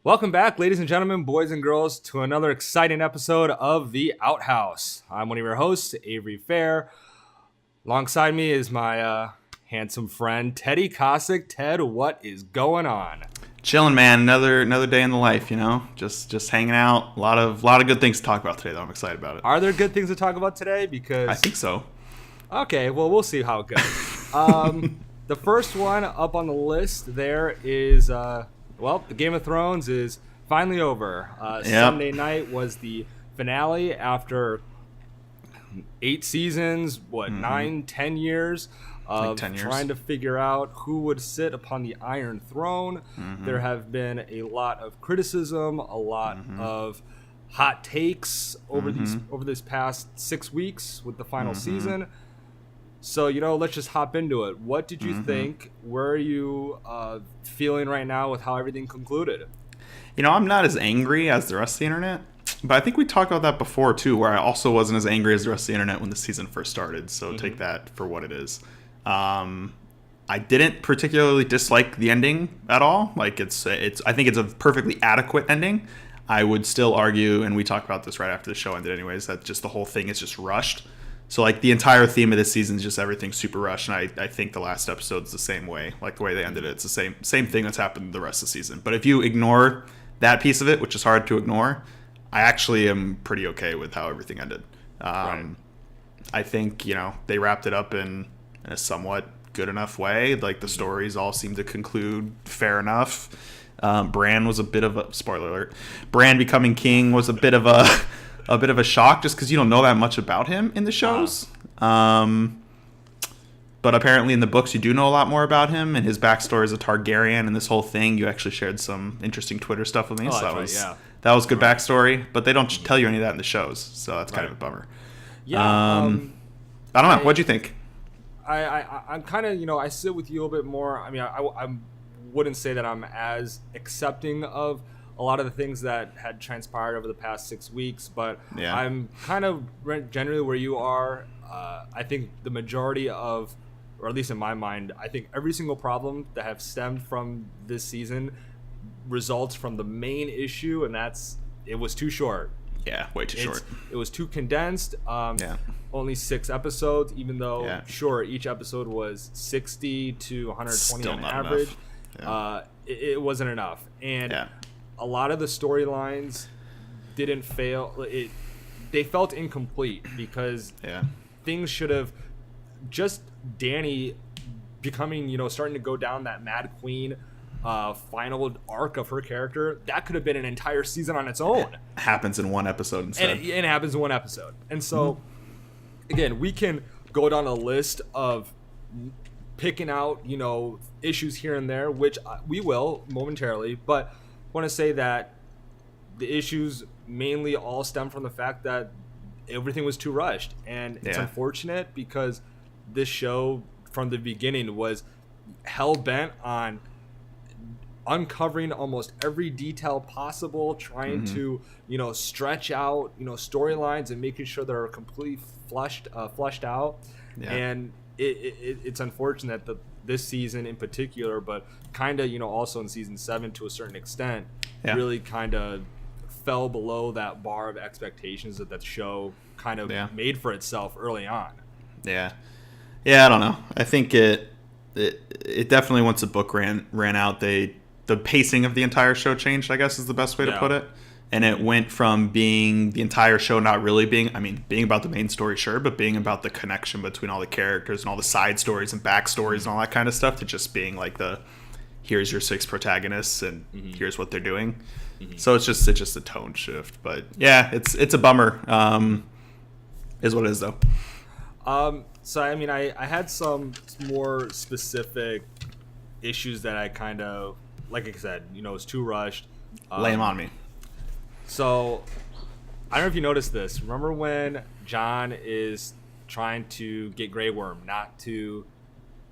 Welcome back, ladies and gentlemen, boys and girls, to another exciting episode of the Outhouse. I'm one of your hosts, Avery Fair. Alongside me is my handsome friend, Teddy Cossack. Ted, what is going on? Chilling, man. Another day in the life, you know. Just hanging out. A lot of good things to talk about today, though. I'm excited about it. Are there good things to talk about today? Because I think so. Okay, well, we'll see how it goes. The first one up on the list there is, the Game of Thrones is finally over. Sunday night was the finale after 8 seasons, 9, 10 years of 10 years. Trying to figure out who would sit upon the Iron Throne. There have been a lot of criticism, a lot of hot takes over this past 6 weeks with the final season. So, let's just hop into it. What did you think? Where are you feeling right now with how everything concluded? I'm not as angry as the rest of the internet, but I think we talked about that before, too, where I also wasn't as angry as the rest of the internet when the season first started. So take that for what it is. I didn't particularly dislike the ending at all. Like I think it's a perfectly adequate ending. I would still argue, and we talked about this right after the show ended anyways, that just the whole thing is just rushed. So, like, the entire theme of this season is just everything super rushed, and I think the last episode's the same way. Like, the way they ended it, it's the same thing that's happened the rest of the season. But if you ignore that piece of it, which is hard to ignore, I actually am pretty okay with how everything ended. Right. I think, they wrapped it up in a somewhat good enough way. Like, the stories all seem to conclude fair enough. Bran was a bit of a... Spoiler alert. Bran becoming king was a bit of a shock just because you don't know that much about him in the shows. But apparently in the books you do know a lot more about him, and his backstory as a Targaryen and this whole thing. You actually shared some interesting Twitter stuff with me. So that was good backstory, but they don't tell you any of that in the shows. So that's kind of a bummer. Yeah. I don't know. What'd you think? I'm kind of, I sit with you a little bit more. I mean, I wouldn't say that I'm as accepting of a lot of the things that had transpired over the past 6 weeks, but I'm kind of generally where you are. I think the majority of, or at least in my mind, I think every single problem that have stemmed from this season results from the main issue, and that's it was too short. Yeah, way too short. It was too condensed. Only 6 episodes, even though, sure, each episode was 60 to 120 Still on not average. Enough. It wasn't enough. And a lot of the storylines didn't fail. They felt incomplete because things should have just Dany becoming, starting to go down that Mad Queen final arc of her character. That could have been an entire season on its own. It happens in one episode instead. And it happens in one episode. And so, again, we can go down a list of picking out, issues here and there, which we will momentarily, but want to say that the issues mainly all stem from the fact that everything was too rushed, and it's unfortunate because this show from the beginning was hell-bent on uncovering almost every detail possible, trying to stretch out storylines and making sure they're completely flushed out. And it's unfortunate that this season in particular, but kind of also in season 7 to a certain extent, really kind of fell below that bar of expectations that show kind of made for itself early on. I don't know. I think it definitely, once the book ran out, the pacing of the entire show changed, I guess is the best way to put it. And it went from being the entire show not really being about the main story, sure, but being about the connection between all the characters and all the side stories and backstories and all that kind of stuff, to just being like here's your 6 protagonists and here's what they're doing. So it's just a tone shift. But yeah, it's a bummer. Is what it is, though. So I mean, I had some more specific issues that I kind of, like I said, it was too rushed. Lay them on me. So, I don't know if you noticed this. Remember when John is trying to get Grey Worm not to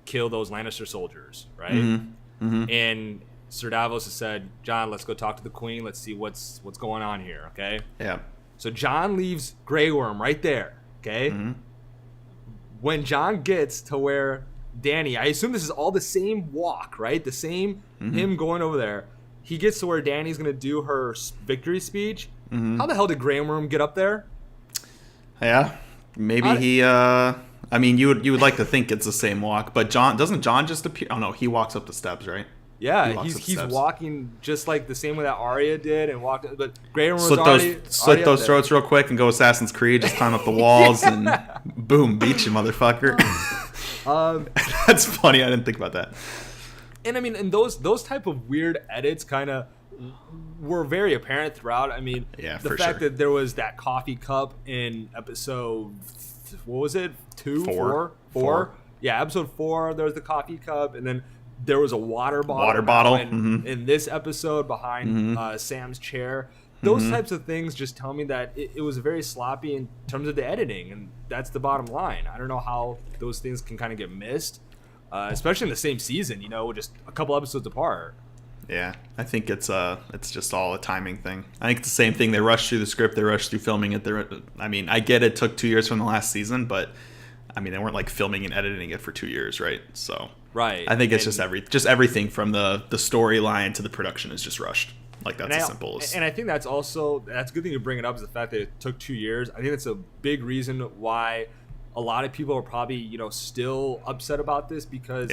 kill those Lannister soldiers, right? And Sir Davos has said, John, let's go talk to the Queen. Let's see what's going on here, okay? Yeah. So John leaves Grey Worm right there, okay? When John gets to where Dany, I assume this is all the same walk, right? The same him going over there. he gets to where Danny's gonna do her victory speech. How the hell did Grey Worm get up there? Yeah, maybe he. I mean, you would like to think it's the same walk, but doesn't John just appear? Oh no, he walks up the steps, right? Yeah, he's walking just like the same way that Arya did and walked. But Grey Worm was slit those throats real quick and go Assassin's Creed. Just climb up the walls and boom, beat you, motherfucker. That's funny. I didn't think about that. And I mean, and those type of weird edits kind of were very apparent throughout. I mean, the fact that there was that coffee cup in episode, what was it? Four? Yeah, episode 4, there was the coffee cup, and then there was a water bottle in this episode behind Sam's chair. Those types of things just tell me that it was very sloppy in terms of the editing, and that's the bottom line. I don't know how those things can kind of get missed, especially in the same season, just a couple episodes apart. Yeah, I think it's just all a timing thing. I think it's the same thing. They rushed through the script. They rushed through filming it. I mean, I get it took 2 years from the last season, but I mean, they weren't like filming and editing it for 2 years, right? So right. I think it's just everything from the storyline to the production is just rushed. Like that's as simple as. And I think that's a good thing to bring it up is the fact that it took 2 years. I think that's a big reason why a lot of people are probably still upset about this because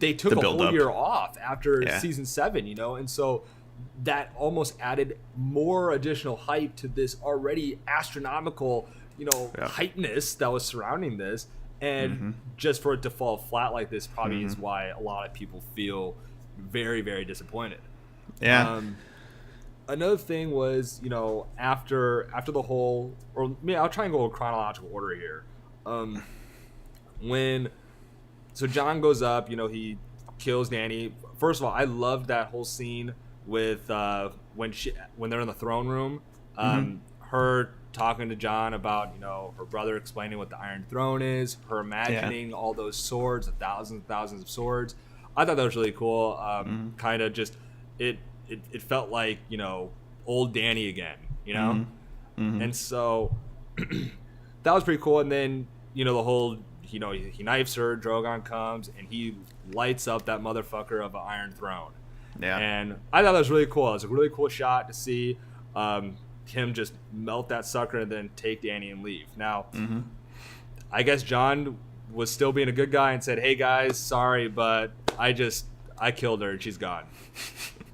they took a whole year off after season 7, and so that almost added more additional hype to this already astronomical, hypeness that was surrounding this. And just for it to fall flat like this probably is why a lot of people feel very, very disappointed. Yeah. Another thing was, after the whole, or maybe I'll try and go in chronological order here. So John goes up, he kills Danny. First of all, I loved that whole scene with when they're in the throne room, her talking to John about her brother explaining what the Iron Throne is, her imagining all those swords, the thousands and thousands of swords. I thought that was really cool. Kind of just it felt like old Danny again, and so that was pretty cool. And then the whole he knifes her, Drogon comes and he lights up that motherfucker of an Iron Throne. Yeah, and I thought that was really cool. It was a really cool shot to see him just melt that sucker and then take Danny and leave. Now, I guess John was still being a good guy and said, "Hey guys, sorry, but I killed her and she's gone."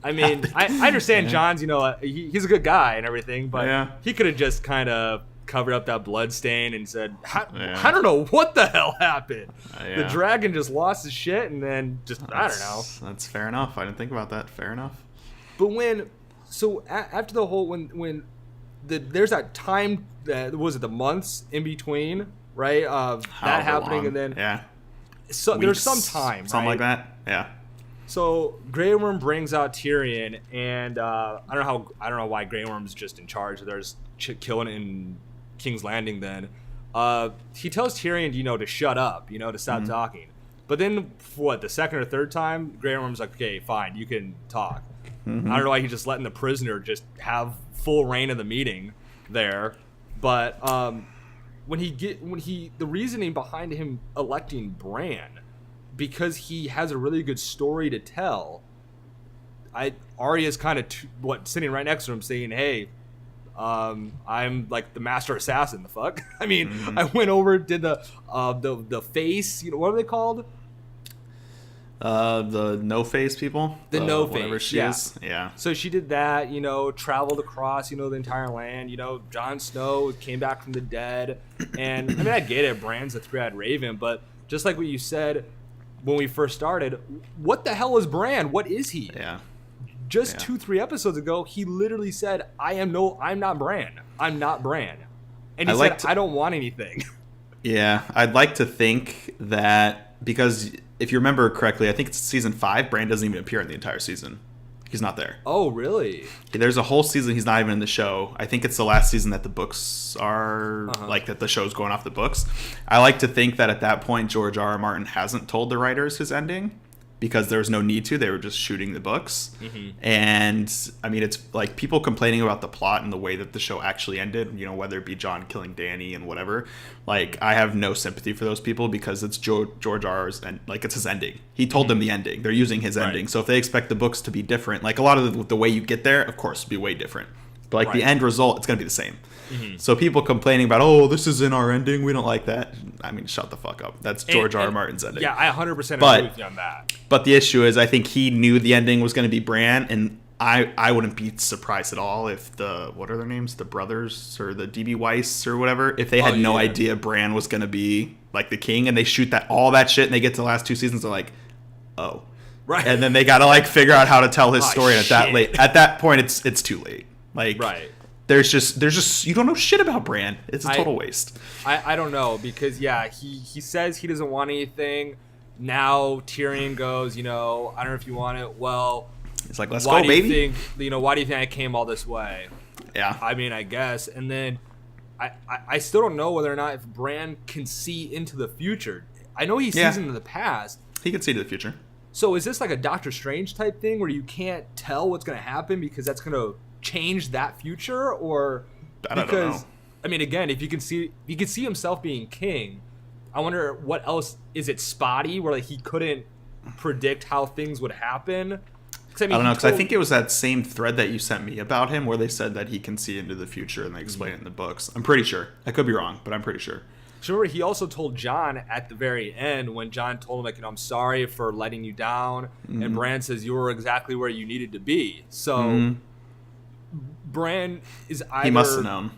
I mean, I understand John's, he's a good guy and everything, but he could have just kind of covered up that blood stain and said, I don't know what the hell happened. The dragon just lost his shit and then I don't know. That's fair enough. I didn't think about that. Fair enough. But after the whole, when there's that time, was it the months in between, right? Of that happening long. And then so weeks, there's some time, something right? like that. Yeah. So Grey Worm brings out Tyrion, and I don't know why Grey Worm's just in charge. There's killing it in King's Landing. Then he tells Tyrion, to shut up, to stop talking. But then, for the second or third time, Grey Worm's like, okay, fine, you can talk. I don't know why he's just letting the prisoner just have full reign of the meeting there. But the reasoning behind him electing Bran, because he has a really good story to tell. Arya's kind of sitting right next to him saying, "Hey, I'm like the master assassin. The fuck? I mean, I went over, did the face. What are they called? The no face people. The no face. Whatever she is. Yeah. So she did that. Traveled across the entire land. Jon Snow came back from the dead, and I mean, I get it. Bran's a three-eyed raven, but just like what you said when we first started, what the hell is Bran? What is he? Yeah. Just 2-3 episodes ago, he literally said, I'm not Bran. I'm not Bran. And he said, I don't want anything. Yeah, I'd like to think that, because if you remember correctly, I think it's season 5, Bran doesn't even appear in the entire season. He's not there. Oh, really? There's a whole season he's not even in the show. I think it's the last season that the books are, that the show's going off the books. I like to think that at that point, George R.R. Martin hasn't told the writers his ending. because there was no need to. They were just shooting the books. And I mean, it's like people complaining about the plot and the way that the show actually ended, you know, whether it be John killing Danny and whatever. Like, I have no sympathy for those people because it's George R.'s, and like, it's his ending. He told them the ending. They're using his ending. So if they expect the books to be different, like a lot of the way you get there, of course, will be way different. But like the end result, it's going to be the same. So people complaining about, oh, this isn't our ending, we don't like that. I mean, shut the fuck up. That's George R. R. Martin's ending. Yeah, I 100% agree with you on that. But the issue is, I think he knew the ending was going to be Bran, and I wouldn't be surprised at all if what are their names? The brothers or the DB Weiss or whatever, if they had no idea Bran was going to be like the king, and they shoot all that shit and they get to the last 2 seasons, they're like, oh. Right. And then they got to like figure out how to tell his story, and at that point it's too late. Like, there's just you don't know shit about Bran. It's a total waste. I don't know, because he says he doesn't want anything. Now Tyrion goes, you know, I don't know if you want it. Well, it's like, let's go, baby. Why do you think I came all this way? Yeah. I mean, I guess. And then I still don't know whether or not if Bran can see into the future. I know he sees into the past. He can see to the future. So is this like a Doctor Strange type thing where you can't tell what's going to happen because that's going to change that future? Or I don't know. I mean, again, if you can see himself being king, I wonder what else. Is it spotty where like he couldn't predict how things would happen? I don't know, because I think it was that same thread that you sent me about him where they said that he can see into the future and they explain it in the books. I'm pretty sure. I could be wrong, but I'm pretty sure. So remember, he also told John at the very end, when John told him, like, you know, I'm sorry for letting you down, and Bran says you were exactly where you needed to be. So Bran is either... He must have known.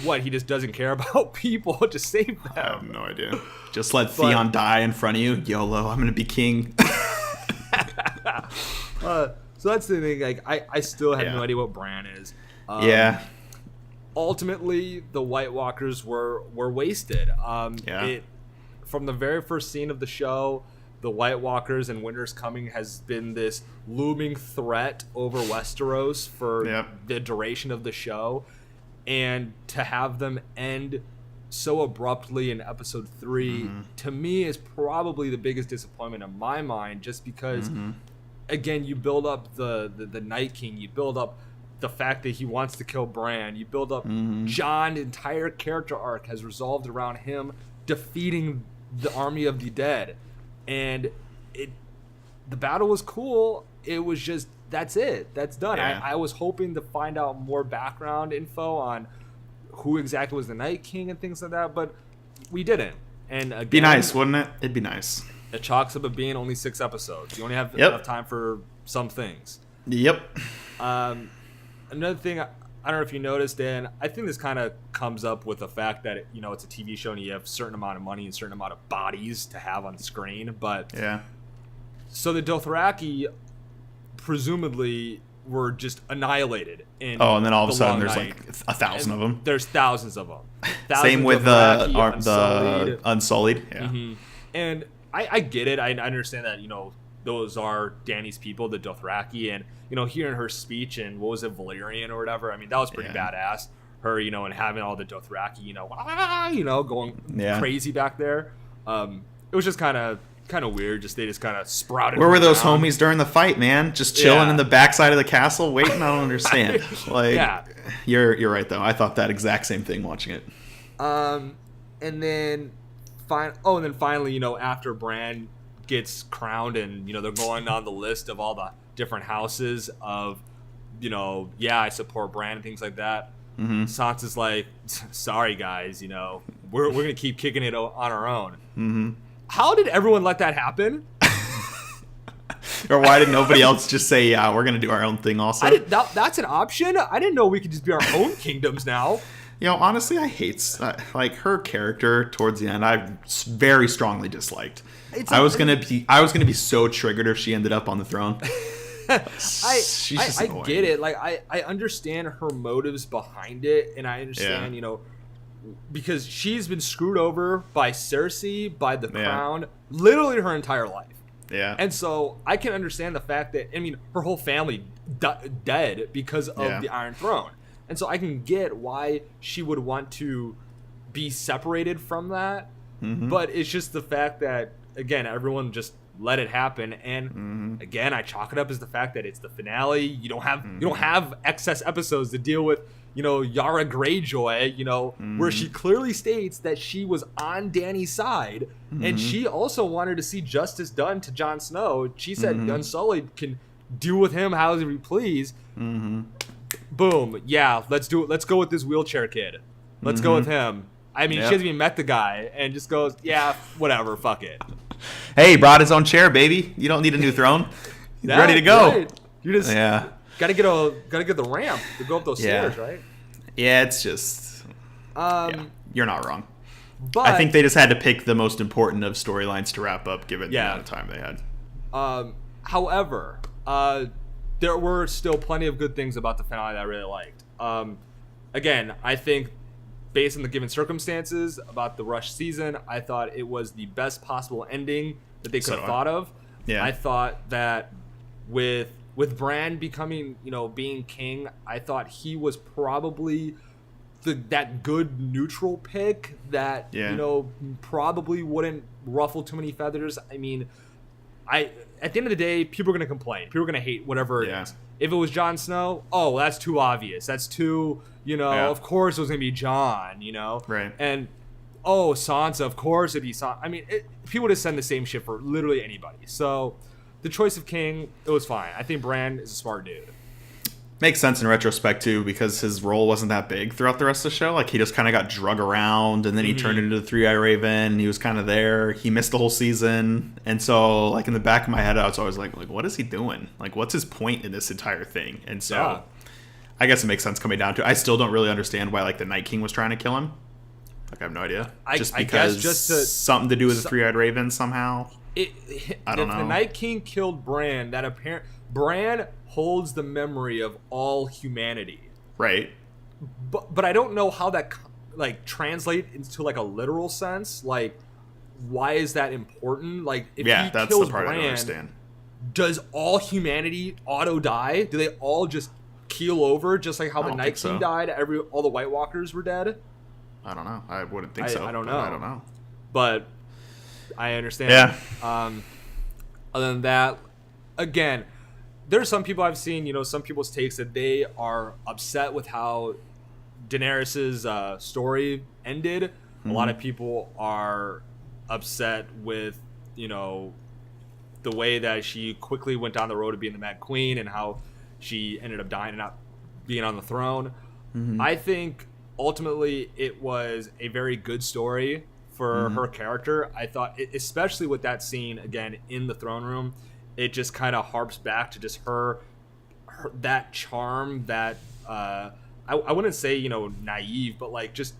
What, he just doesn't care about people to save them? I have no idea. Just let Theon die in front of you. YOLO, I'm going to be king. So that's the thing. Like, I still have no idea what Bran is. Ultimately, the White Walkers were wasted. From the very first scene of the show, the White Walkers and Winter's Coming has been this looming threat over Westeros for the duration of the show, and to have them end so abruptly in episode 3 to me is probably the biggest disappointment in my mind, just because again, you build up the Night King, you build up the fact that he wants to kill Bran, you build up Jon's entire character arc has resolved around him defeating the army of the dead, and the battle was cool. It was just, that's done. I was hoping to find out more background info on who exactly was the Night King and things like that, but we didn't. And again, be nice, wouldn't it? It'd be nice. It chalks up at being only 6 episodes. You only have enough time for some things. Another thing, I don't know if you noticed, Dan, I think this kind of comes up with the fact that, you know, it's a TV show and you have a certain amount of money and a certain amount of bodies to have on screen. But so the Dothraki presumably were just annihilated. And then all of a sudden there's like 1,000 of them. There's thousands of them. Same with the Unsullied. And I get it. I understand that, you know, those are Dany's people, the Dothraki, and, you know, hearing her speech and what was it, Valyrian or whatever, I mean, that was pretty badass. Her, you know, and having all the Dothraki, you know, going crazy back there. It was just kind of weird. They just kind of sprouted. Where were those homies during the fight, man? Just chilling in the backside of the castle, waiting. I don't understand. You're right though. I thought that exact same thing watching it. And then finally, you know, after Bran gets crowned and, you know, they're going on the list of all the different houses of, you know, I support Bran and things like that. Sansa's like, sorry guys, you know, we're gonna keep kicking it on our own. How did everyone let that happen? Or why did nobody else just say, we're gonna do our own thing also? That's an option? I didn't know we could just be our own kingdoms now. You know, honestly, I hate like her character towards the end. I very strongly disliked. I was gonna be so triggered if she ended up on the throne. I get it. Like I understand her motives behind it, and I understand, you know, because she's been screwed over by Cersei, by the crown, literally her entire life. And so I can understand the fact that, I mean, her whole family dead because of the Iron Throne. And so I can get why she would want to be separated from that. But it's just the fact that, again, everyone just let it happen. And again, I chalk it up as the fact that it's the finale. You don't have excess episodes to deal with, Yara Greyjoy, where she clearly states that she was on Dany's side, and she also wanted to see justice done to Jon Snow. She said Unsullied can do with him however he please. Boom. Yeah, let's do it. Let's go with this wheelchair kid. Let's go with him. I mean, she hasn't even met the guy, and just goes, yeah, whatever, fuck it. Hey, he brought his own chair, baby. You don't need a new throne. He's ready to go. Right. You just gotta get the ramp to go up those stairs, right? Yeah, it's just you're not wrong. But I think they just had to pick the most important of storylines to wrap up, given the amount of time they had. However, there were still plenty of good things about the finale that I really liked. Again, I think based on the given circumstances about the Rush season, I thought it was the best possible ending that they could have thought of. Yeah. I thought that with Bran becoming, being king, I thought he was probably that good neutral pick that, probably wouldn't ruffle too many feathers. I mean, at the end of the day, people are going to complain. People are going to hate whatever it is. If it was Jon Snow, that's too obvious. That's too, of course it was going to be Jon, Right. And, Sansa, of course it'd be Sansa. I mean, people just send the same shit for literally anybody. So the choice of king, it was fine. I think Bran is a smart dude. Makes sense in retrospect, too, because his role wasn't that big throughout the rest of the show. Like, he just kind of got drug around, and then he turned into the Three-Eyed Raven. He was kind of there. He missed the whole season. And so, like, in the back of my head, I was always like, what is he doing? Like, what's his point in this entire thing? And so, I guess it makes sense coming down to it. I still don't really understand why, like, the Night King was trying to kill him. Like, I have no idea. Just because I guess something to do with the Three-Eyed Raven somehow? I don't know. The Night King killed Bran, Bran holds the memory of all humanity. Right. But I don't know how that translate into like a literal sense. Like, why is that important? Like, if he that's kills the part Bran, I don't understand. Does all humanity auto die? Do they all just keel over, just like how the Night King died? All the White Walkers were dead. I don't know. I wouldn't think so. I don't know. I don't know. But I understand. Yeah. Other than that, again, there's some people I've seen, some people's takes that they are upset with how Daenerys' story ended. A lot of people are upset with, the way that she quickly went down the road to being the Mad Queen and how she ended up dying and not being on the throne. I think ultimately it was a very good story for her character. I thought, especially with that scene, again, in the throne room, it just kind of harps back to just her that charm, that I wouldn't say naive, but like just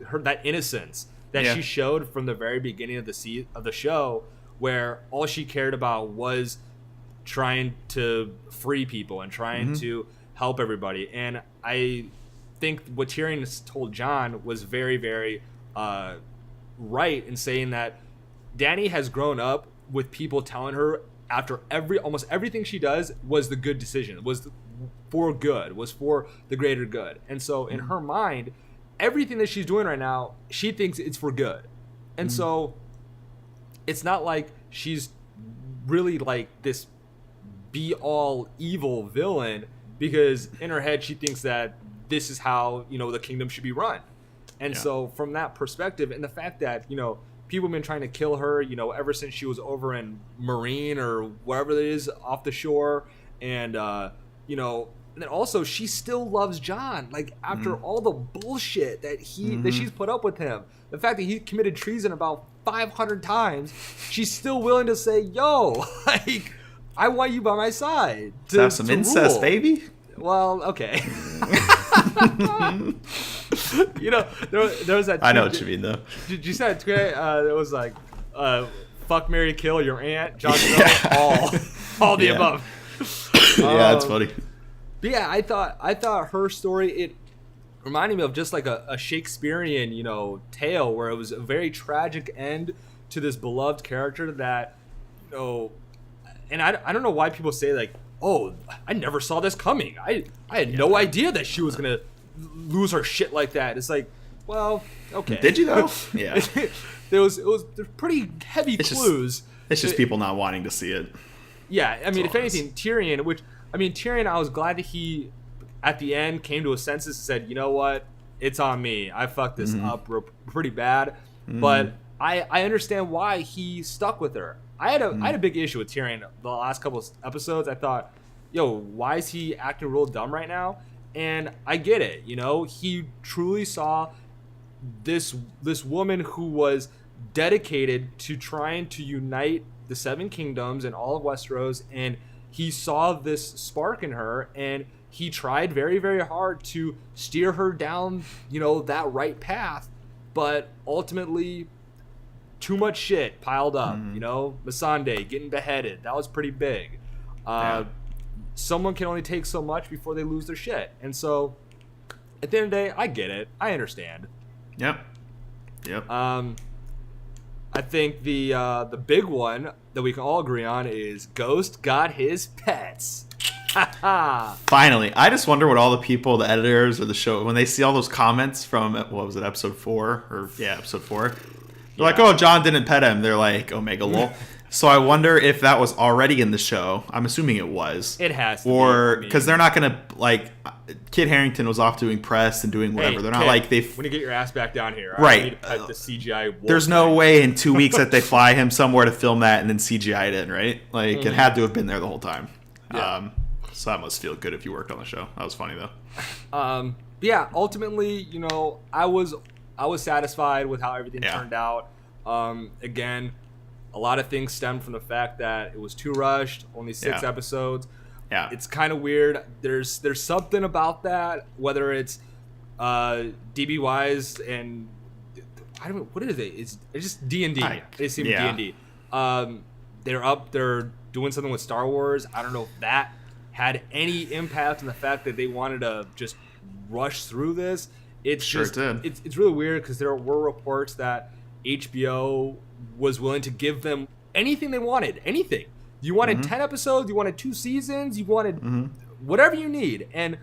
her, that innocence that she showed from the very beginning of the show, where all she cared about was trying to free people and trying to help everybody. And I think what Tyrion told Jon was very, very right in saying that Dany has grown up with people telling her after almost everything she does was the good decision, was for good, was for the greater good. And so in her mind, everything that she's doing right now, she thinks it's for good. And so it's not like she's really like this be all evil villain, because in her head she thinks that this is how the kingdom should be run. And so from that perspective, and the fact that people have been trying to kill her ever since she was over in Marine or wherever it is off the shore, and and then also she still loves Jon, like after all the bullshit that that she's put up with him, the fact that he committed treason about 500 times, she's still willing to say, yo, like, I want you by my side to have some incest rule. Baby. Well, okay. There was that tweet. I know what you mean, though. Did you see that tweet? It was like, fuck, marry, kill your aunt, Jon Snow, all the above. Yeah, it's funny. But yeah, I thought her story, it reminded me of just like a Shakespearean, tale, where it was a very tragic end to this beloved character that, and I don't know why people say like, oh, I never saw this coming. I had no idea that she was gonna lose her shit like that. It's like, well, okay. Did you though? Yeah. There's pretty heavy clues It's just people not wanting to see it. Yeah, I mean, if That's all it anything, Tyrion, I was glad that he, at the end, came to his senses and said, you know what, it's on me. I fucked this up pretty bad. But I understand why he stuck with her. I had a big issue with Tyrion the last couple of episodes. I thought, yo, why is he acting real dumb right now? And I get it, he truly saw this woman who was dedicated to trying to unite the Seven Kingdoms and all of Westeros, and he saw this spark in her, and he tried very, very hard to steer her down, that right path, but ultimately too much shit piled up. Missandei getting beheaded, that was pretty big. Someone can only take so much before they lose their shit, and so at the end of the day, I get it, I understand. Yep. I think the big one that we can all agree on is Ghost got his pets. Finally. I just wonder what all the people, the editors or the show, when they see all those comments from, what was it, episode 4? Episode 4. They're like, oh, John didn't pet him. They're like, Omega lol. So I wonder if that was already in the show. I'm assuming it was. It has to or because they're not going to, Kit Harington was off doing press and doing whatever. They're not when you get your ass back down here. Right. I need the CGI wolf there's no way in 2 weeks that they fly him somewhere to film that and then CGI it in, right? It had to have been there the whole time. Yeah. So that must feel good if you worked on the show. That was funny, though. Yeah, ultimately, I was satisfied with how everything turned out. Again, a lot of things stemmed from the fact that it was too rushed, only 6 episodes. Yeah. It's kind of weird. There's something about that, whether it's DB Wise and I don't know, what is it? It's just D&D. They seem D&D. They're doing something with Star Wars. I don't know if that had any impact on the fact that they wanted to just rush through this. It's really weird because there were reports that HBO was willing to give them anything they wanted. Anything. You wanted 10 episodes, you wanted 2 seasons, you wanted whatever you need. And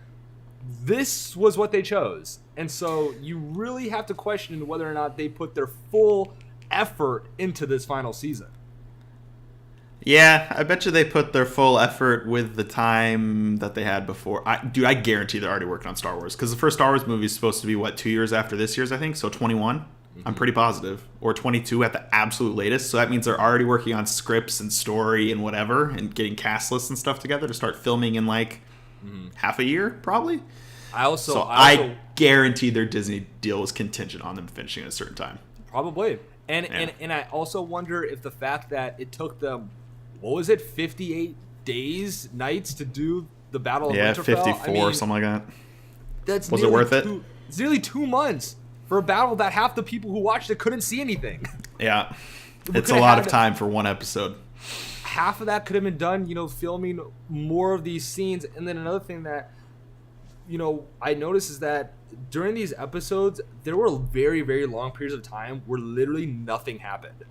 this was what they chose. And so you really have to question whether or not they put their full effort into this final season. Yeah, I bet you they put their full effort with the time that they had before. I guarantee they're already working on Star Wars. Because the first Star Wars movie is supposed to be, 2 years after this year's, I think? So 21? I'm pretty positive. Or 22 at the absolute latest. So that means they're already working on scripts and story and whatever and getting cast lists and stuff together to start filming in half a year, probably. I guarantee their Disney deal was contingent on them finishing at a certain time. Probably. And I also wonder if the fact that it took them, 58 nights to do the Battle of Winterfell? 54, something like that. Was it worth it? It's nearly 2 months for a battle that half the people who watched it couldn't see anything. Yeah. It's a lot of time for one episode. Half of that could have been done, filming more of these scenes. And then another thing that, I noticed is that during these episodes, there were very, very long periods of time where literally nothing happened.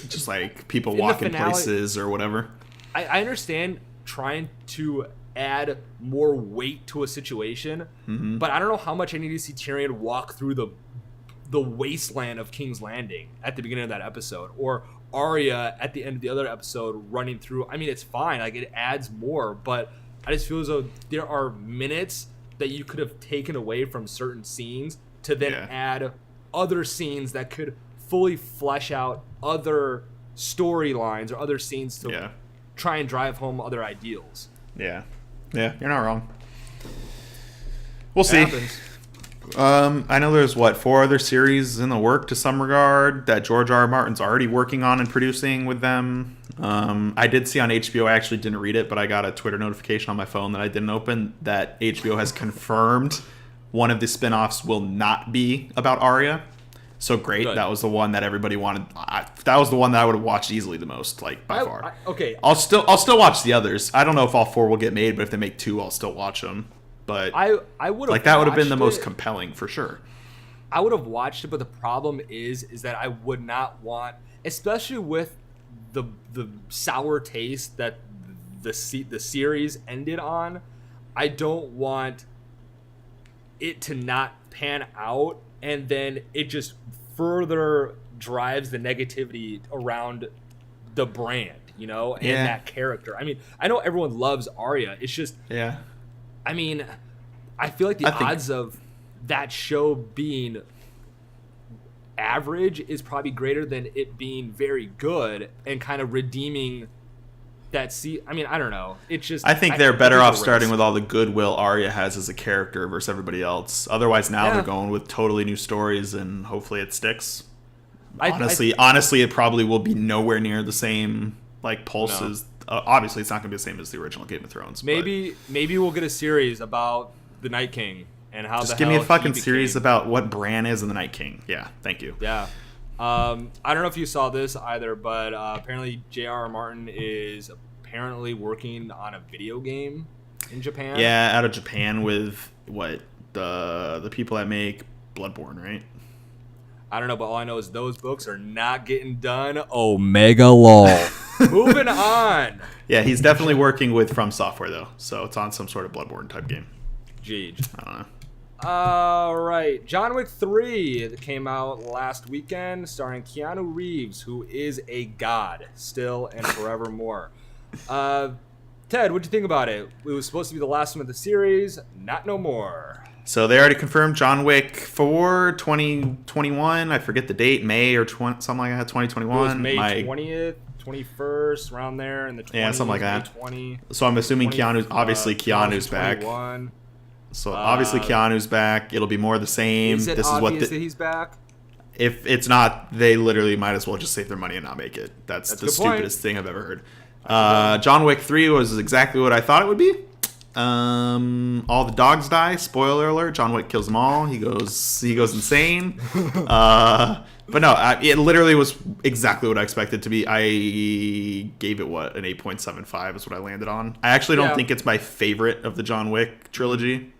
Just people walking places or whatever. I understand trying to add more weight to a situation, but I don't know how much I need to see Tyrion walk through the wasteland of King's Landing at the beginning of that episode, or Arya at the end of the other episode running through. I mean, it's fine, it adds more, but I just feel as though there are minutes that you could have taken away from certain scenes to then add other scenes that could fully flesh out other storylines or other scenes to try and drive home other ideals. Yeah, you're not wrong. We'll see. I know there's 4 other series in the work to some regard that George R. R. Martin's already working on and producing with them. I did see on HBO, I actually didn't read it, but I got a Twitter notification on my phone that I didn't open that HBO has confirmed one of the spinoffs will not be about Arya. So great. Good. That was the one that everybody wanted. That was the one that I would have watched easily the most, by far. Okay. I'll still watch the others. I don't know if all 4 will get made, but if they make 2, I'll still watch them. But I would have that would have been the most compelling for sure. I would have watched it, but the problem is that I would not want, especially with the sour taste that the series ended on. I don't want it to not pan out, and then it just further drives the negativity around the brand, and that character. I mean, I know everyone loves Arya. It's just, I mean, I feel like the odds of that show being average is probably greater than it being very good and kind of redeeming that. I mean, I don't know. It's just, I think they're better off starting with all the goodwill Arya has as a character versus everybody else. Otherwise, now they're going with totally new stories, and hopefully it sticks. Honestly, it probably will be nowhere near the same pulse as. Obviously, it's not going to be the same as the original Game of Thrones. Maybe we'll get a series about the Night King and how. Just give me a fucking series about what Bran is in the Night King. Yeah, thank you. Yeah. I don't know if you saw this either, but apparently J.R.R. Martin is apparently working on a video game in Japan. Yeah, out of Japan with the people that make Bloodborne, right? I don't know, but all I know is those books are not getting done. Omega lol. Moving on. Yeah, he's definitely working with From Software though, so it's on some sort of Bloodborne type game. Jeez. I don't know. All right, John Wick 3 that came out last weekend, starring Keanu Reeves, who is a god still and forevermore. Ted, what'd you think about it? It was supposed to be the last one of the series, not no more. So they already confirmed John Wick 4 2021. I forget the date, May or something like that. 2021. It was May 20th, 21st, around there, and the 20th. Yeah, something like that. 20. So I'm assuming Keanu's back. So obviously Keanu's back. It'll be more of the same. Is it obvious that he's back? If it's not, they literally might as well just save their money and not make it. That's the stupidest thing I've ever heard. John Wick 3 was exactly what I thought it would be. All the dogs die. Spoiler alert: John Wick kills them all. He goes insane. But no, it literally was exactly what I expected it to be. I gave it an 8.75 is what I landed on. I actually don't think it's my favorite of the John Wick trilogy,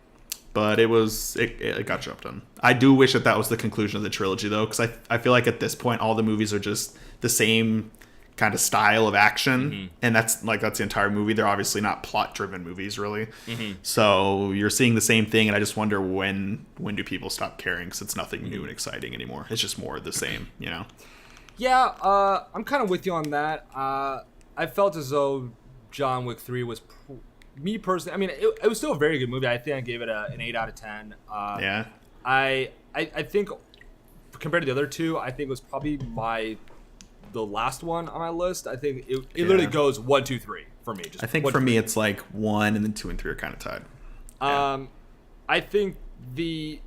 but it got jumped on. I do wish that was the conclusion of the trilogy though, because I feel like at this point all the movies are just the same kind of style of action, and that's the entire movie. They're obviously not plot driven movies really, so you're seeing the same thing, and I just wonder when do people stop caring, because it's nothing new and exciting anymore. It's just more of the same, Yeah, I'm kind of with you on that. I felt as though John Wick 3 was me personally, I mean, it was still a very good movie. I think I gave it an 8 out of 10. I think compared to the other two, I think it was probably the last one on my list. I think it literally goes 1, 2, 3 for me. I think for me it's like 1 and then 2 and 3 are kind of tied. I think the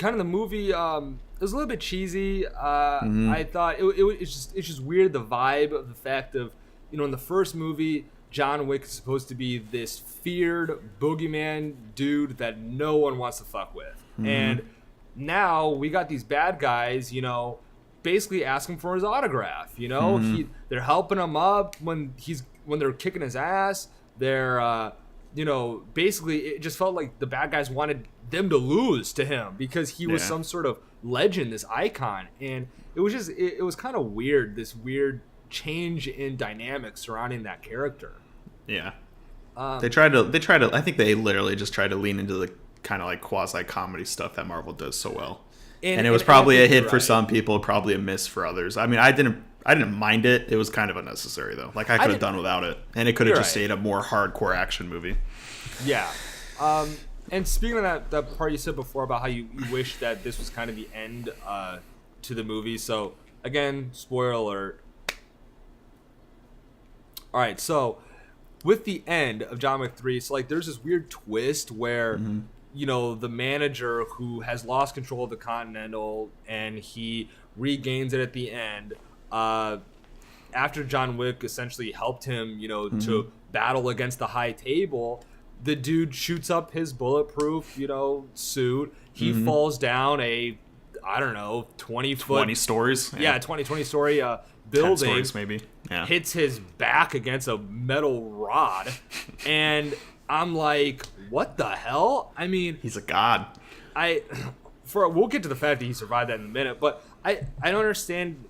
movie it was a little bit cheesy. I thought it's just weird, the vibe of the fact of, in the first movie John Wick is supposed to be this feared boogeyman dude that no one wants to fuck with, and now we got these bad guys, basically asking for his autograph. They're helping him up when they're kicking his ass. They're basically it just felt like the bad guys wanted them to lose to him because he was some sort of legend, this icon, and it was kind of weird, this weird change in dynamics surrounding that character. They tried to I think they literally just tried to lean into the kind of like quasi comedy stuff that Marvel does so well. And it was probably a hit for some people, probably a miss for others. I mean, I didn't mind it. It was kind of unnecessary though. I could have done without it, and it could have just stayed a more hardcore action movie. Yeah. And speaking of that part you said before about how you wish that this was kind of the end to the movie. So again, spoiler alert. All right, so with the end of John Wick 3, so there's this weird twist where the manager who has lost control of the Continental, and he regains it at the end after John Wick essentially helped him, to battle against the High Table. The dude shoots up his bulletproof, suit. He falls down a, I don't know, 20-foot... 20 stories? Yeah, 20 story building. 10 stories, maybe. Yeah. Hits his back against a metal rod. And I'm like, what the hell? I mean... He's a god. We'll get to the fact that he survived that in a minute, but I don't understand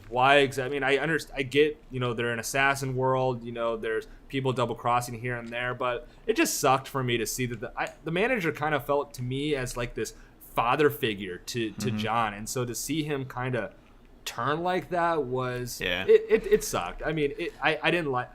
why exactly. I mean, I get, they're an assassin world, there's people double crossing here and there, but it just sucked for me to see that the manager kind of felt to me as like this father figure to John, and so to see him kind of turn like that was Yeah. it sucked. I mean, I didn't like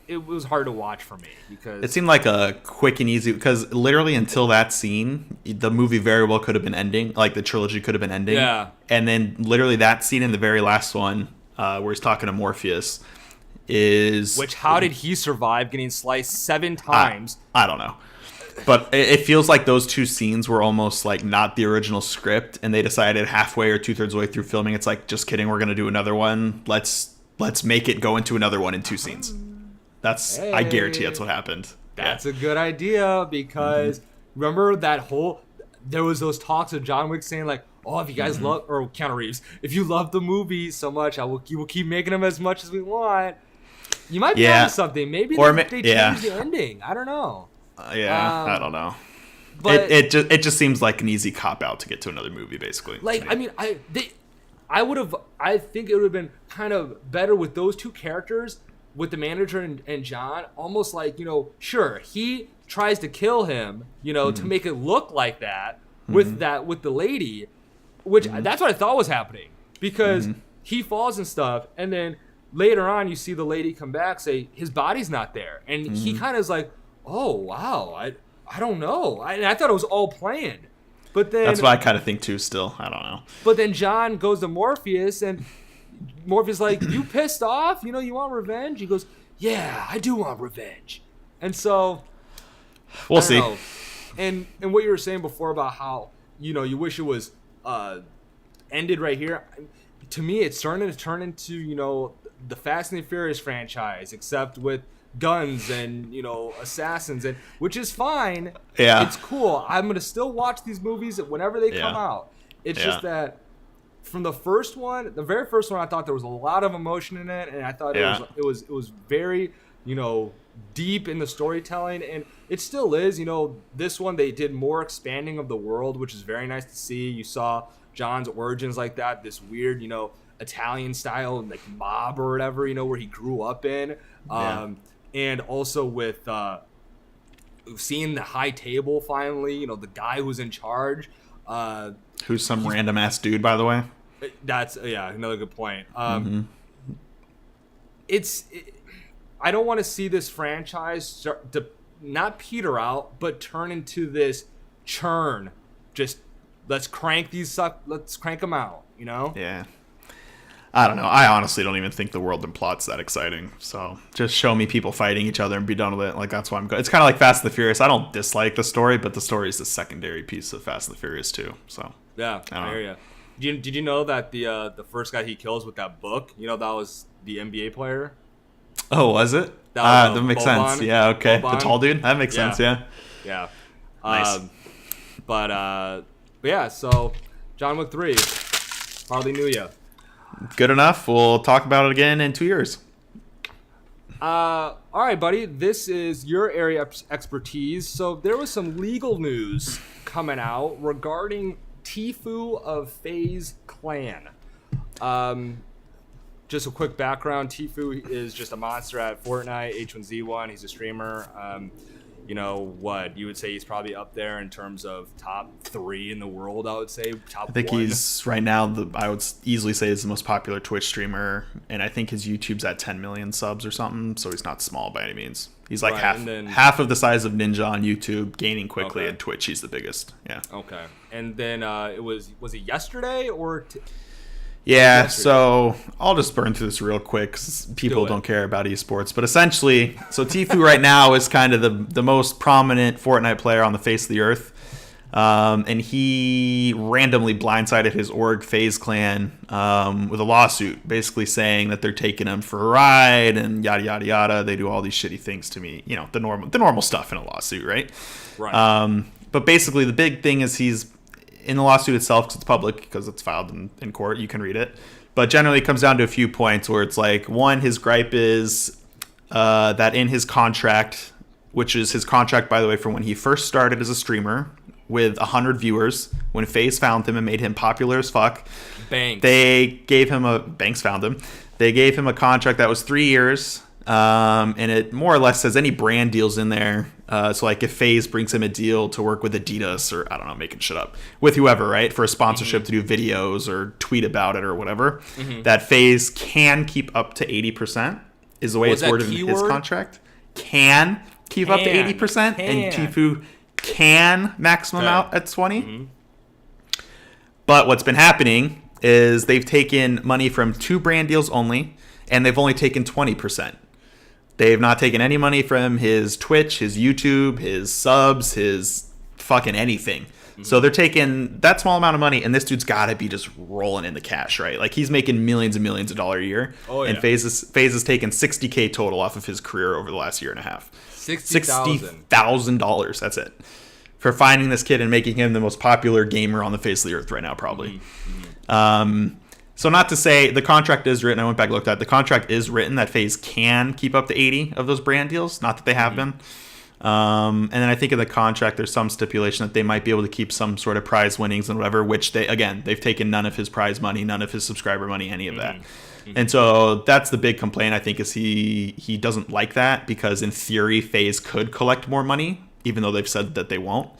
it was hard to watch for me because it seemed like a quick and easy, because literally until that scene, the movie very well could have been ending, like the trilogy could have been ending. Yeah. And then literally that scene in the very last one, where he's talking to Morpheus, is which how did he survive getting sliced 7 times? I don't know. But it feels like those two scenes were almost like not the original script, and they decided halfway or 2/3 way through filming, it's like, just kidding, we're gonna do another one. Let's make it go into another one in 2 scenes. I guarantee that's what happened. That's a good idea, because remember there was those talks of John Wick saying like, oh, if you guys love, or Keanu Reeves, if you love the movie so much, we'll keep making them as much as we want. You might be onto something. Maybe they changed the ending. I don't know. I don't know. But it just seems like an easy cop out to get to another movie, basically. Like, I mean, I think it would have been kind of better with those two characters, with the manager and John, almost like, sure, he tries to kill him, to make it look like that with the lady, which that's what I thought was happening, because he falls and stuff, and then later on you see the lady come back, say his body's not there, and he kind of is like, oh wow, I don't know, I thought it was all planned, but then that's what I kind of think too. Still, I don't know. But then John goes to Morpheus, and Morpheus like, you pissed off? You want revenge? He goes, yeah, I do want revenge. And so we'll see. And what you were saying before about how you wish it was ended right here. To me, it's starting to turn into the Fast and the Furious franchise, except with guns and assassins, and which is fine. Yeah, it's cool. I'm gonna still watch these movies whenever they come out. It's just that from the first one, the very first one, I thought there was a lot of emotion in it, and I thought it was very deep in the storytelling, and it still is. This one they did more expanding of the world, which is very nice to see. You saw John's origins like that, this weird Italian style like mob or whatever, where he grew up in, and also with seeing the high table finally, the guy who's in charge, who's some random ass dude, by the way. That's another good point. I don't want to see this franchise start to not peter out, but turn into this churn. Just let's crank them out. Yeah. I don't know. I honestly don't even think the world and plot's that exciting. So just show me people fighting each other and be done with it. Like, that's why I'm good. It's kind of like Fast and the Furious. I don't dislike the story, but the story is the secondary piece of Fast and the Furious too. So yeah, I hear you. Did you know that the first guy he kills with that book, that was the NBA player? Oh, was it? That makes sense. Yeah, okay. The tall dude? That makes sense, yeah. Yeah. Nice. But yeah, so John Wick 3, hardly knew ya. Good enough. We'll talk about it again in 2 years. All right, buddy. This is your area of expertise. So there was some legal news coming out regarding Tfue of FaZe Clan. Just a quick background. Tfue is just a monster at Fortnite, H1Z1. He's a streamer. What you would say he's probably up there in terms of top 3 in the world. I would say top. I think 1. He's right now. I would easily say he's the most popular Twitch streamer, and I think his YouTube's at 10 million subs or something. So he's not small by any means. He's like half of the size of Ninja on YouTube, gaining quickly. And Twitch, he's the biggest. Yeah. Okay. And then was it yesterday or? Yeah, so I'll just burn through this real quick because people don't care about esports. But essentially, so Tfue right now is kind of the most prominent Fortnite player on the face of the earth. And he randomly blindsided his org FaZe Clan with a lawsuit, basically saying that they're taking him for a ride and yada, yada, yada. They do all these shitty things to me. The normal stuff in a lawsuit, right? Right. But basically, the big thing is he's in the lawsuit itself, because it's public, because it's filed in court, you can read it. But generally, it comes down to a few points where it's like, one, his gripe is that in his contract, which is his contract, by the way, from when he first started as a streamer with 100 viewers, when FaZe found him and made him popular as fuck, Banks found him. They gave him a contract that was 3 years, And it more or less says any brand deals in there. So like if FaZe brings him a deal to work with Adidas or I don't know, making shit up, with whoever, right, for a sponsorship to do videos or tweet about it or whatever, that FaZe can keep up to 80% is the way it's worded in his contract. Can keep up to 80%, and Tfue can maximum out at 20. But what's been happening is they've taken money from 2 brand deals only, and they've only taken 20%. They've not taken any money from his Twitch, his YouTube, his subs, his fucking anything. So they're taking that small amount of money, and this dude's got to be just rolling in the cash, right? Like he's making millions and millions of dollars a year. Oh, yeah. And FaZe has taken $60K total off of his career over the last year and a half. $60,000. That's it. For finding this kid and making him the most popular gamer on the face of the earth right now, probably. So not to say the contract is written. I went back and looked at it. The contract is written that FaZe can keep up to 80 of those brand deals. Not that they have been. And then I think in the contract there's some stipulation that they might be able to keep some sort of prize winnings and whatever, which they've taken none of his prize money, none of his subscriber money, any of that. And so that's the big complaint, I think, is he doesn't like that, because in theory FaZe could collect more money, even though they've said that they won't.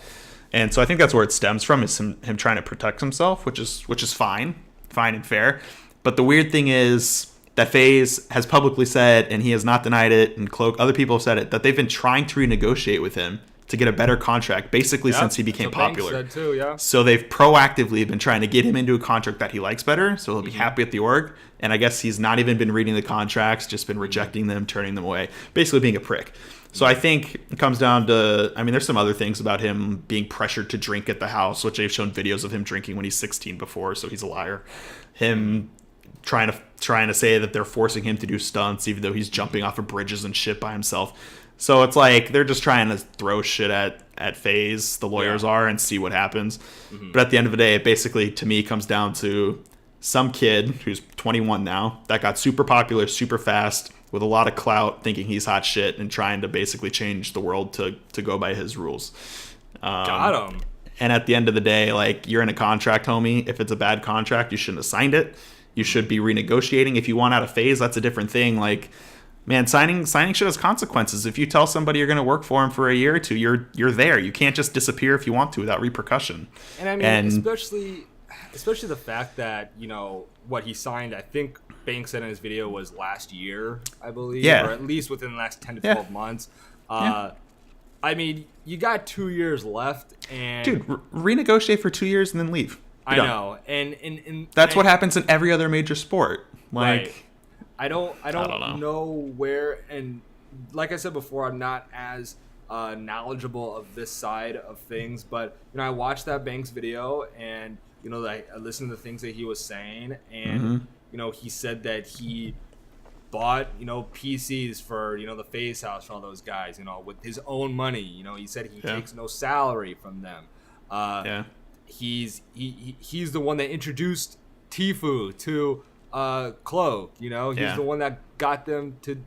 And so I think that's where it stems from, is him trying to protect himself, which is fine and fair. But the weird thing is that FaZe has publicly said, and he has not denied it, and other people have said it, that they've been trying to renegotiate with him to get a better contract basically since he became popular. Said too, yeah. So they've proactively been trying to get him into a contract that he likes better, so he'll be happy at the org. And I guess he's not even been reading the contracts, just been rejecting them, turning them away, basically being a prick. So I think it comes down to, I mean, there's some other things about him being pressured to drink at the house, which they've shown videos of him drinking when he's 16 before, so he's a liar. Him trying to say that they're forcing him to do stunts, even though he's jumping off of bridges and shit by himself. So it's like they're just trying to throw shit at FaZe, the lawyers are, and see what happens. But at the end of the day, it basically, to me, comes down to some kid who's 21 now that got super popular super fast with a lot of clout, thinking he's hot shit and trying to basically change the world to go by his rules. Got him. And at the end of the day, like, you're in a contract, homie. If it's a bad contract, you shouldn't have signed it. You should be renegotiating. If you want out of FaZe, that's a different thing. Like, man, signing shit has consequences. If you tell somebody you're going to work for him for a year or two, you're there. You can't just disappear if you want to without repercussion. And I mean, especially the fact that, you know, what he signed, I think Banks said in his video, was last year, I believe, or at least within the last 10 to 12 months. I mean, you got 2 years left, and dude, renegotiate for 2 years and then leave. I know, and that's what happens in every other major sport. Like, right. I don't know where, and like I said before, I'm not as knowledgeable of this side of things, but you know, I watched that Banks video, and you know, I listened to the things that he was saying, and you know, he said that he bought, you know, PCs for, you know, the FaZe house for all those guys, you know, with his own money. You know, he said he takes no salary from them. He's the one that introduced Tfue to Cloak. You know, he's the one that got them to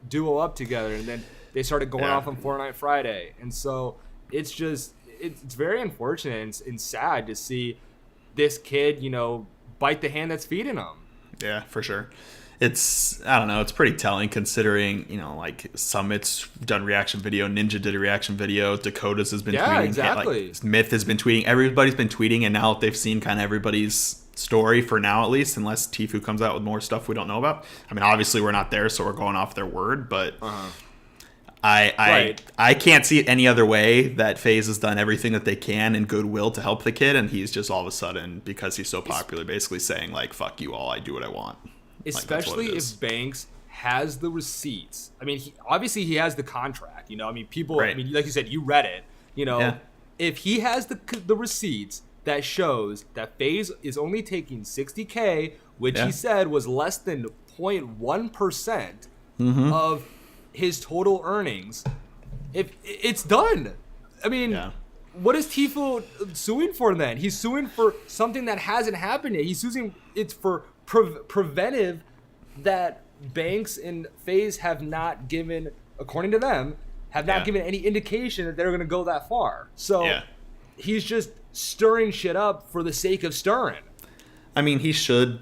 duo up together, and then they started going off on Fortnite Friday. And so it's very unfortunate and sad to see this kid, you know, bite the hand that's feeding him. Yeah, for sure. I don't know, it's pretty telling considering, you know, like Summit's done reaction video, Ninja did a reaction video, Dakota's has been tweeting. Yeah, exactly. Like, Myth has been tweeting. Everybody's been tweeting, and now they've seen kind of everybody's story for now, at least, unless Tfue comes out with more stuff we don't know about. I mean, obviously we're not there, so we're going off their word, but I can't see it any other way that FaZe has done everything that they can in goodwill to help the kid, and he's just all of a sudden, because he's so popular, basically saying, like, fuck you all, I do what I want. Especially if Banks has the receipts. I mean, obviously he has the contract. You know, I mean, people. Right. I mean, like you said, you read it. You know, if he has the receipts that shows that FaZe is only taking $60K, which he said was less than 0.1% of his total earnings, if it's done. I mean, what is Tfue suing for then? He's suing for something that hasn't happened yet. He's suing it's for preventive that Banks and FaZe have not given, according to them, given any indication that they're going to go that far. So he's just stirring shit up for the sake of stirring. I mean, he should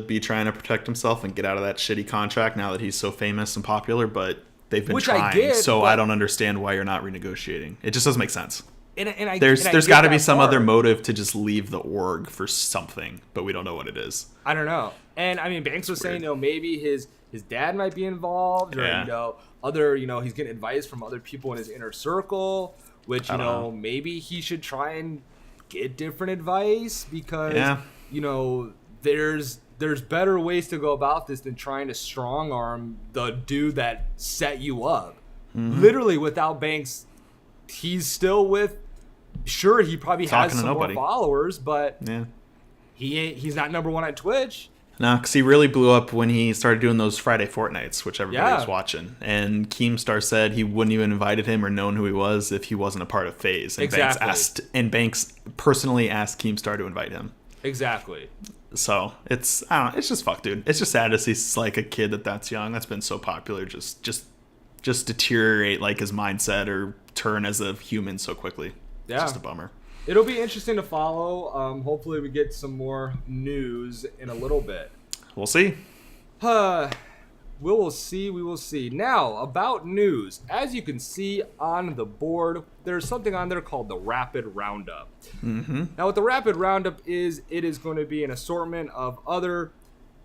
be trying to protect himself and get out of that shitty contract now that he's so famous and popular. But they've been trying, I don't understand why you're not renegotiating. It just doesn't make sense. There's got to be some other motive to just leave the org for something, but we don't know what it is. I don't know. And I mean, Banks was saying, maybe his dad might be involved, or other, he's getting advice from other people in his inner circle, which maybe he should try and get different advice because there's better ways to go about this than trying to strong arm the dude that set you up. Mm-hmm. Literally, without Banks, he's still with. Sure, he probably has some more followers, but he's not number one on Twitch. No, because he really blew up when he started doing those Friday Fortnights, which everybody was watching. And Keemstar said he wouldn't even invited him or known who he was if he wasn't a part of FaZe. And exactly. Banks personally asked Keemstar to invite him. Exactly. So it's just fuck, dude. It's just sad to see like a kid that's young, that's been so popular, just deteriorate like his mindset or turn as a human so quickly. Yeah. It's just a bummer. It'll be interesting to follow. Hopefully we get some more news in a little bit. We'll see. We will see. Now, about news. As you can see on the board, there's something on there called the Rapid Roundup. Mm-hmm. Now, what the Rapid Roundup is, it is going to be an assortment of other,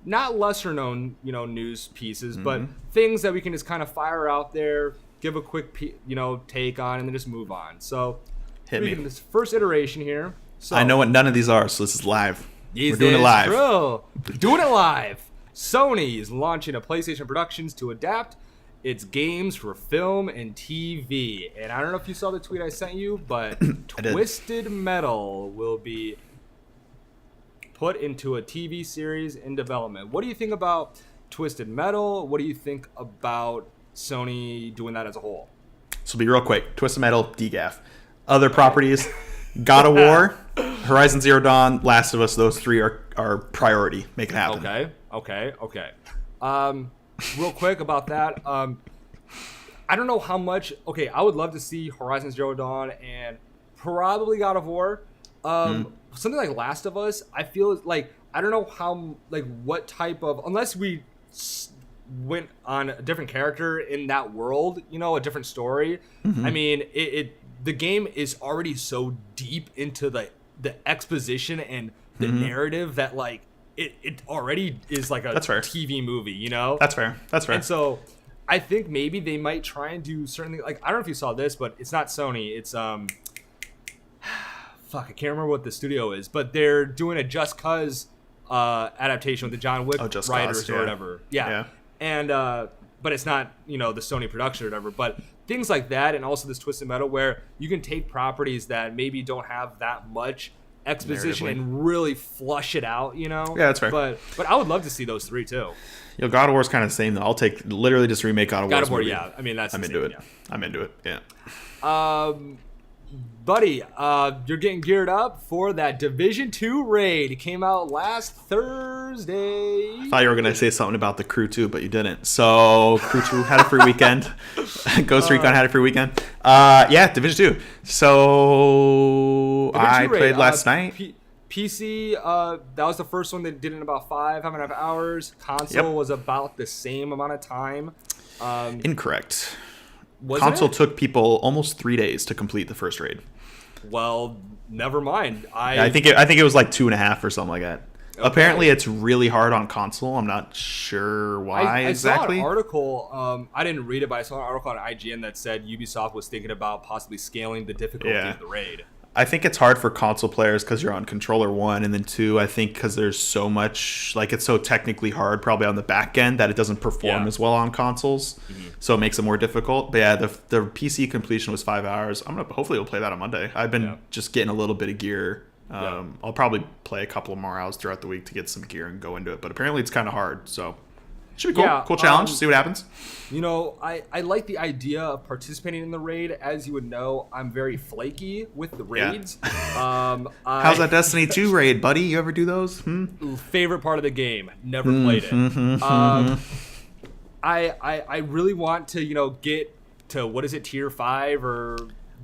not lesser known, news pieces, but things that we can just kind of fire out there, give a quick, take on, and then just move on. So, hit me. This first iteration here. So, I know what none of these are, so this is live. We're doing it live. True. Doing it live. Sony is launching a PlayStation Productions to adapt its games for film and TV. And I don't know if you saw the tweet I sent you, but Twisted Metal will be put into a TV series in development. What do you think about Twisted Metal? What do you think about Sony doing that as a whole? So be real quick. Twisted Metal, DGAF. Other properties, God of War, Horizon Zero Dawn, Last of Us, those three are priority. Make it happen. Okay. Real quick about that. I don't know how much. Okay, I would love to see Horizon Zero Dawn and probably God of War. Something like Last of Us. I feel like I don't know how what type of, unless we went on a different character in that world, a different story. Mm-hmm. I mean, the game is already so deep into the exposition and the narrative that it already is like a TV movie, That's fair. And so I think maybe they might try and do certain things. Like, I don't know if you saw this, but it's not Sony. It's I can't remember what the studio is, but they're doing a Just Cause adaptation with the John Wick writers or whatever. Yeah. And but it's not, the Sony production or whatever, but things like that. And also this Twisted Metal where you can take properties that maybe don't have that much exposition and really flush it out, Yeah, that's fair. But I would love to see those three too. God of War is kind of the same though. I'll take literally just remake God of War. God of War, yeah. I mean, I'm into it. Yeah. I'm into it. Yeah. Buddy, you're getting geared up for that Division 2 raid. It came out last Thursday. I thought you were going to say something about the Crew 2, but you didn't. So, Crew 2 had a free weekend. Ghost Recon had a free weekend. Yeah, Division 2. So, I played last night. PC, that was the first one that did it in about 5.5 hours. Console was about the same amount of time. Incorrect. Console took people almost 3 days to complete the first raid. Well, never mind. I think it was like 2.5 or something like that. Okay. Apparently, it's really hard on console. I'm not sure why exactly. I saw an article. I didn't read it, but I saw an article on IGN that said Ubisoft was thinking about possibly scaling the difficulty of the raid. I think it's hard for console players because you're on controller 1, and then 2, I think because there's so much, it's so technically hard probably on the back end that it doesn't perform as well on consoles, so it makes it more difficult. But yeah, the PC completion was 5 hours. Hopefully we'll play that on Monday. I've been just getting a little bit of gear. I'll probably play a couple of more hours throughout the week to get some gear and go into it, but apparently it's kind of hard, so should be cool. Yeah, cool challenge. See what happens. I like the idea of participating in the raid. As you would know, I'm very flaky with the raids. How's that Destiny 2 raid, buddy? You ever do those? Favorite part of the game. Never played it. I really want to, get to, what is it, tier 5 or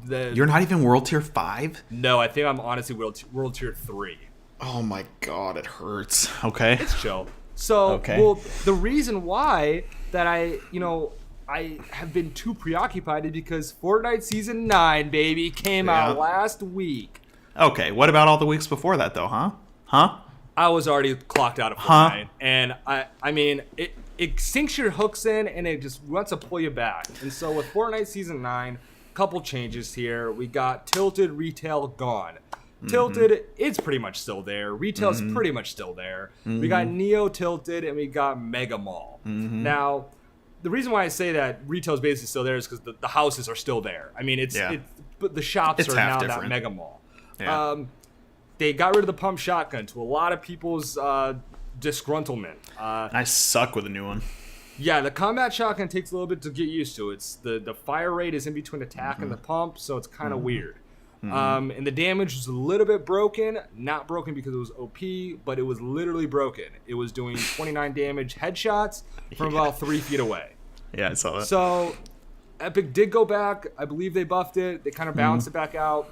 the... You're not even World Tier 5? No, I think I'm honestly World Tier 3. Oh my god, it hurts. Okay. It's chill. So, well, the reason why that I have been too preoccupied is because Fortnite Season 9, baby, came out last week. Okay, what about all the weeks before that, though, huh? I was already clocked out of Fortnite, and I mean, it sinks your hooks in, and it just wants to pull you back. And so with Fortnite Season 9, couple changes here. We got Tilted Retail gone. Tilted, it's pretty much still there. Retail's pretty much still there. We got Neo Tilted, and we got Mega Mall. Now, the reason why I say that retail's basically still there is because the houses are still there. I mean, but the shops are now that Mega Mall. Yeah. They got rid of the pump shotgun to a lot of people's disgruntlement. I suck with a new one. Yeah, the combat shotgun takes a little bit to get used to. It's the fire rate is in between attack and the pump, so it's kind of weird. And the damage was a little bit broken. Not broken because it was OP, but it was literally broken. It was doing 29 damage headshots from about 3 feet away. Yeah, I saw that. So Epic did go back. I believe they buffed it. They kind of balanced it back out.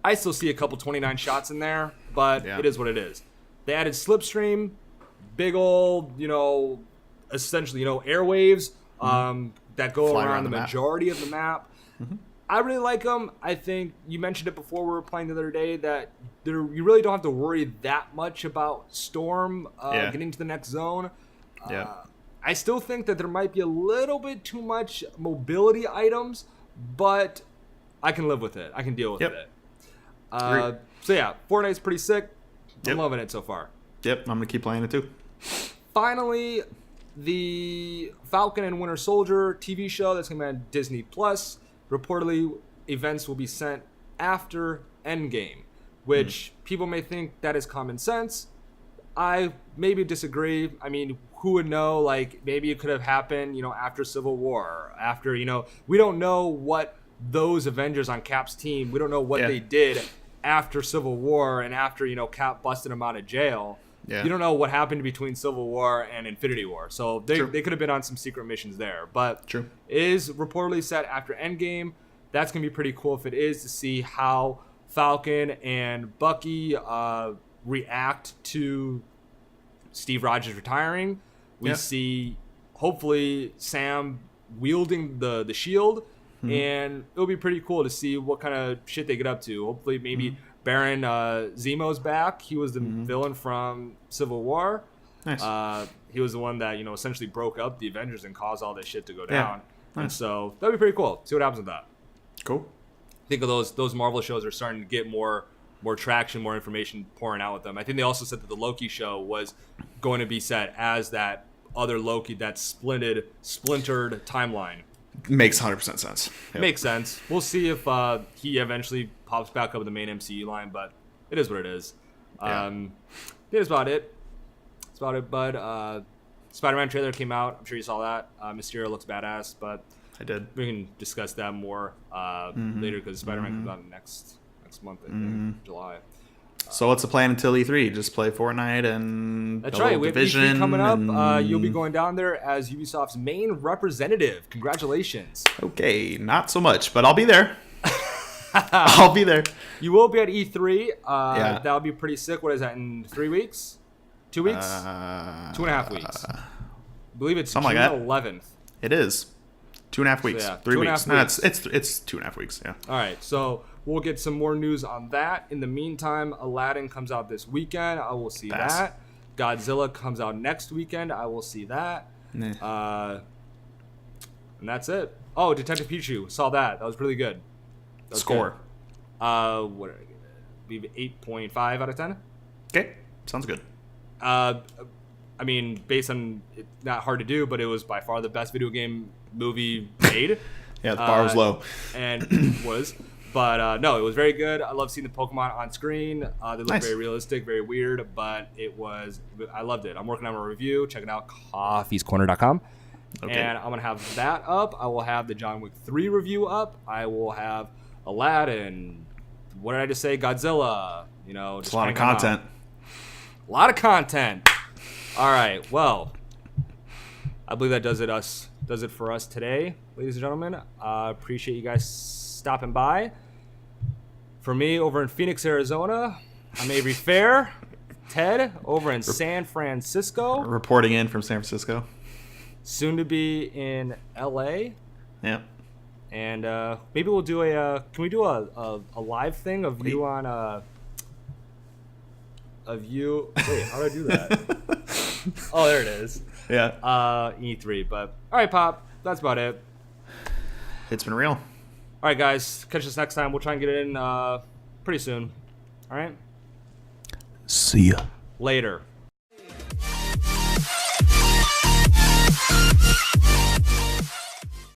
I still see a couple 29 shots in there, but it is what it is. They added Slipstream, big old, essentially, airwaves that go around the majority of the map. I really like them. I think you mentioned it before we were playing the other day that you really don't have to worry that much about Storm getting to the next zone. I still think that there might be a little bit too much mobility items, but I can live with it. I can deal with it. So yeah, Fortnite's pretty sick. I'm loving it so far. Yep, I'm going to keep playing it too. Finally, the Falcon and Winter Soldier TV show that's going to be on Disney Plus. Reportedly, events will be sent after Endgame, which people may think that is common sense. I maybe disagree. I mean, who would know? Like, maybe it could have happened, after Civil War. After, we don't know what those Avengers on Cap's team, we don't know what they did after Civil War and after, Cap busted him out of jail. You don't know what happened between Civil War and Infinity War. So they could have been on some secret missions there. But it is reportedly set after Endgame. That's going to be pretty cool if it is, to see how Falcon and Bucky react to Steve Rogers retiring. We see, hopefully, Sam wielding the shield. And it'll be pretty cool to see what kind of shit they get up to. Hopefully, maybe Baron Zemo's back. He was the villain from Civil War. Nice. He was the one that essentially broke up the Avengers and caused all this shit to go down. Nice. And so that'd be pretty cool. See what happens with that. Cool. I think of those Marvel shows are starting to get more traction, more information pouring out with them. I think they also said that the Loki show was going to be set as that other Loki, that splintered timeline. Makes 100% sense. Makes sense. We'll see if he eventually pops back up in the main MCU line, but it is what it is. That's about it. That's about it, bud. Spider-Man trailer came out. I'm sure you saw that. Mysterio looks badass, but I did. We can discuss that more later because Spider-Man comes out next month, I think, July. So what's the plan until E3? Just play Fortnite and that's right. We have Division E3 coming up. You'll be going down there as Ubisoft's main representative. Congratulations. Okay, not so much, but I'll be there. I'll be there. You will be at E3. That'll be pretty sick. What is that, in 3 weeks? 2 weeks? 2.5 weeks. I believe it's June 11th. It is. 2.5 weeks. So 3 weeks. No, it's 2.5 weeks, yeah. All right, so we'll get some more news on that. In the meantime, Aladdin comes out this weekend. I will see that. Godzilla comes out next weekend. I will see that. And that's it. Oh, Detective Pikachu. Saw that. That was really good. Score. Good. What did I give it? 8.5 out of 10. Okay, sounds good. I mean, based on it's not hard to do, but it was by far the best video game movie made. Yeah, the bar was low. And it was. But no, it was very good. I love seeing the Pokemon on screen. They look very realistic, very weird, but I loved it. I'm working on a review. Check it out, coffeescorner.com. Okay. And I'm going to have that up. I will have the John Wick 3 review up. I will have Aladdin. What did I just say? Godzilla. Just a lot of content. A lot of content. All right. Well, I believe that does it for us today, ladies and gentlemen. Appreciate you guys stopping by. For me, over in Phoenix, Arizona, I'm Avery Fair. Ted over in San Francisco. Reporting in from San Francisco. Soon to be in LA. Yeah. And maybe we'll do can we do a live thing of you on of you? Wait, how do I do that? Oh, there it is. Yeah. E3. But all right, Pop. That's about it. It's been real. All right, guys. Catch us next time. We'll try and get it in pretty soon. All right. See ya. Later.